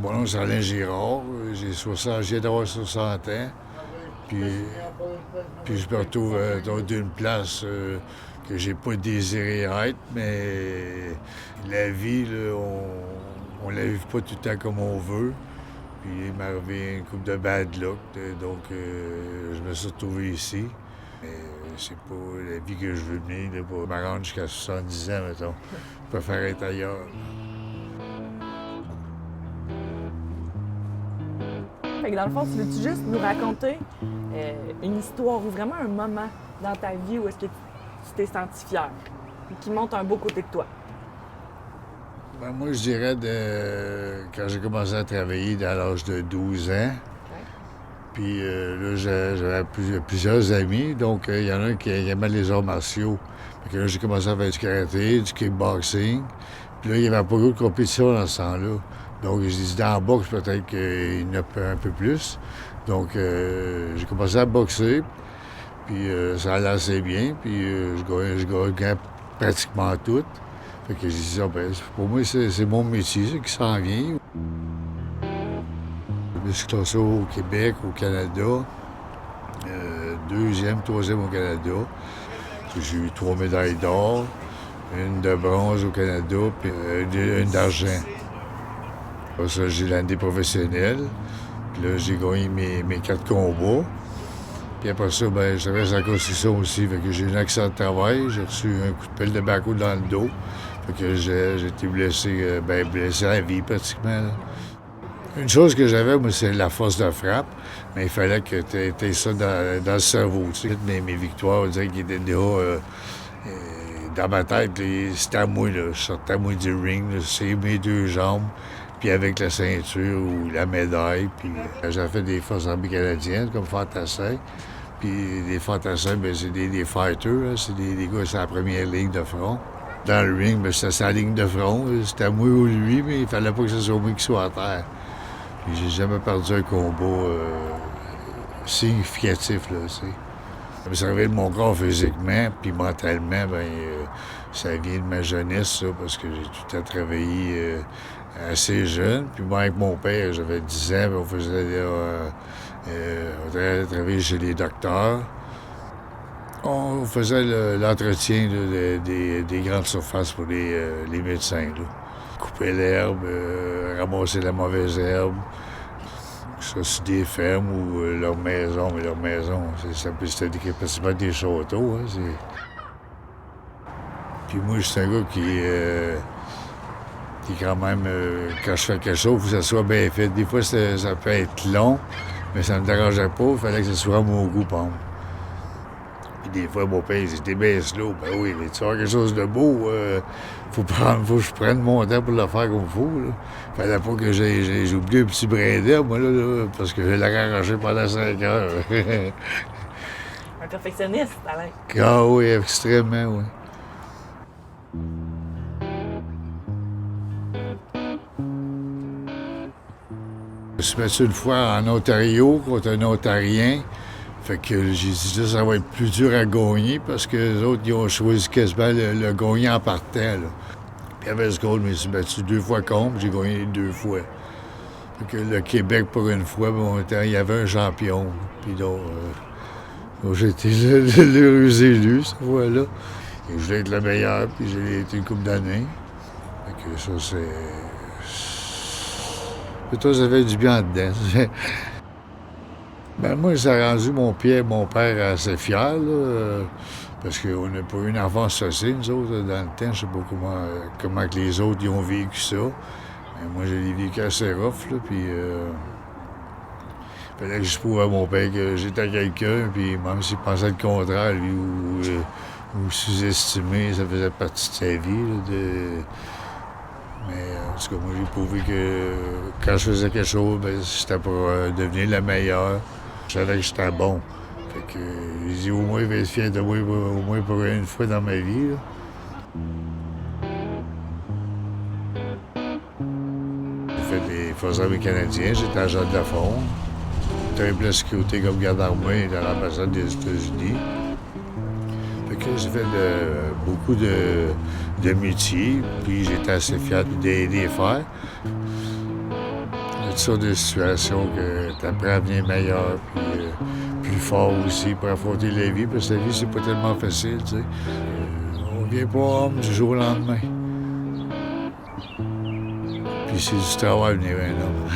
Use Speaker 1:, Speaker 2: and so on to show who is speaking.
Speaker 1: Mon nom c'est Alain Girard, je viens d'avoir 60 ans, puis, puis je me retrouve dans une place que j'ai pas désiré être, mais la vie, là, on la vit pas tout le temps comme on veut. Puis il m'est arrivé une couple de bad luck, donc je me suis retrouvé ici. Mais c'est pas la vie que je veux mener, là, pour me rendre jusqu'à 70 ans, mettons. Je préfère être ailleurs.
Speaker 2: Fait que dans le fond, tu veux-tu juste nous raconter une histoire ou vraiment un moment dans ta vie où est-ce que tu t'es senti fier et qui montre un beau côté de toi?
Speaker 1: Ben, moi, je dirais quand j'ai commencé à travailler à l'âge de 12 ans. Puis là, j'avais plusieurs amis, donc il y en a un qui aimait les arts martiaux. Fait que là, j'ai commencé à faire du karaté, du kickboxing. Puis là, il n'y avait pas beaucoup de compétition dans ce temps-là. Donc, j'ai dit, dans la boxe, peut-être qu'il y en a un peu plus. Donc, j'ai commencé à boxer, puis ça allait assez bien, puis je gagnais pratiquement tout. Fait que j'ai dit, ah, ben, pour moi, c'est mon métier, ça, qui s'en vient. Je me suis classé au Québec, au Canada, deuxième, troisième au Canada. J'ai eu 3 médailles d'or, une de bronze au Canada, puis une d'argent. Après ça, j'ai l'année professionnelle. Puis là, j'ai gagné mes 4 combats. Puis après ça, ben, je reste en construction aussi. Fait que j'ai eu un accident de travail. J'ai reçu un coup de pelle de bateau dans le dos. Fait que j'ai été blessé, blessé à la vie pratiquement, là. Une chose que j'avais, moi, c'est la force de frappe, mais il fallait que tu aies ça dans le cerveau. Tu sais. Mes victoires, on dirait qu'ils étaient déjà dans ma tête. C'était à moi, là. Je sortais à moi du ring, c'est mes 2 jambes, puis avec la ceinture ou la médaille. Puis j'ai fait des forces armées canadiennes comme fantassins. Puis les fantassins, ben, c'est des fighters, là. C'est des gars sur la première ligne de front. Dans le ring, ben, c'était sa ligne de front. C'était à moi ou lui, mais il fallait pas que ce soit moi qui soit à terre. J'ai jamais perdu un combat significatif, là, tu sais. Ça me servait de mon corps physiquement, puis mentalement, ça vient de ma jeunesse, ça, parce que j'ai tout le temps travaillé assez jeune. Puis moi, avec mon père, j'avais 10 ans, puis on faisait on travaillait chez les docteurs. On faisait l'entretien là, des grandes surfaces pour les médecins, là. Couper l'herbe, ramasser la mauvaise herbe. Ça, c'est des fermes ou leur maison, mais leur maison, c'était pratiquement des châteaux. Hein, Puis moi, je suis un gars qui quand même, quand je fais quelque chose, il faut que ça soit bien fait. Des fois, ça peut être long, mais ça ne me dérangeait pas. Il fallait que ce soit à mon goût, par exemple. Puis des fois, mon père, il était bien slow. Ben oui, mais tu vois quelque chose de beau, faut que je prenne mon temps pour le faire comme il faut. Là. Fallait pas que j'ai oublié un petit brin d'herbe, moi, là, parce que je l'ai arraché pendant 5 heures.
Speaker 2: Un perfectionniste, Alain.
Speaker 1: Ah oui, extrêmement, oui. Je me suis battu une fois en Ontario contre un Ontarien. Fait que j'ai dit là, ça va être plus dur à gagner parce que les autres, ils ont choisi quasiment le gagnant en partant, là. Puis avec ce goal, je me suis battu 2 fois contre, j'ai gagné 2 fois. Fait que le Québec, pour une fois, il y avait un champion. Puis donc j'ai été l'heureux élu, cette fois-là. Et je voulais être le meilleur, puis j'ai été une couple d'années. Fait que ça, Plutôt, ça fait du bien dedans. Ben moi, ça a rendu mon père assez fier, là, parce qu'on n'a pas eu une avance sociale, nous autres, dans le temps. Je sais pas comment que les autres y ont vécu ça. Mais moi, je l'ai vécu assez rough, là, puis fallait que je prouve à mon père que j'étais quelqu'un, puis même s'il pensait le contraire, lui, ou sous-estimé, ça faisait partie de sa vie, là, Mais en tout cas, moi, j'ai prouvé que quand je faisais quelque chose, ben, c'était pour devenir le meilleur. Je savais que j'étais bon. Fait que j'ai dit, au moins, il va être fier de moi, au moins pour une fois dans ma vie, là. J'ai fait des Forces armées canadiennes, j'étais agent de la fond. Triple sécurité comme garde armée dans l'ambassade des États-Unis. Fait que j'ai fait beaucoup de métiers, puis j'étais assez fier d'aider faire. toutes sortes de situations que tu apprends à venir meilleur, puis plus fort aussi pour affronter la vie, parce que la vie, c'est pas tellement facile, tu sais. On vient pas homme du jour au lendemain. Puis c'est du travail de venir un homme.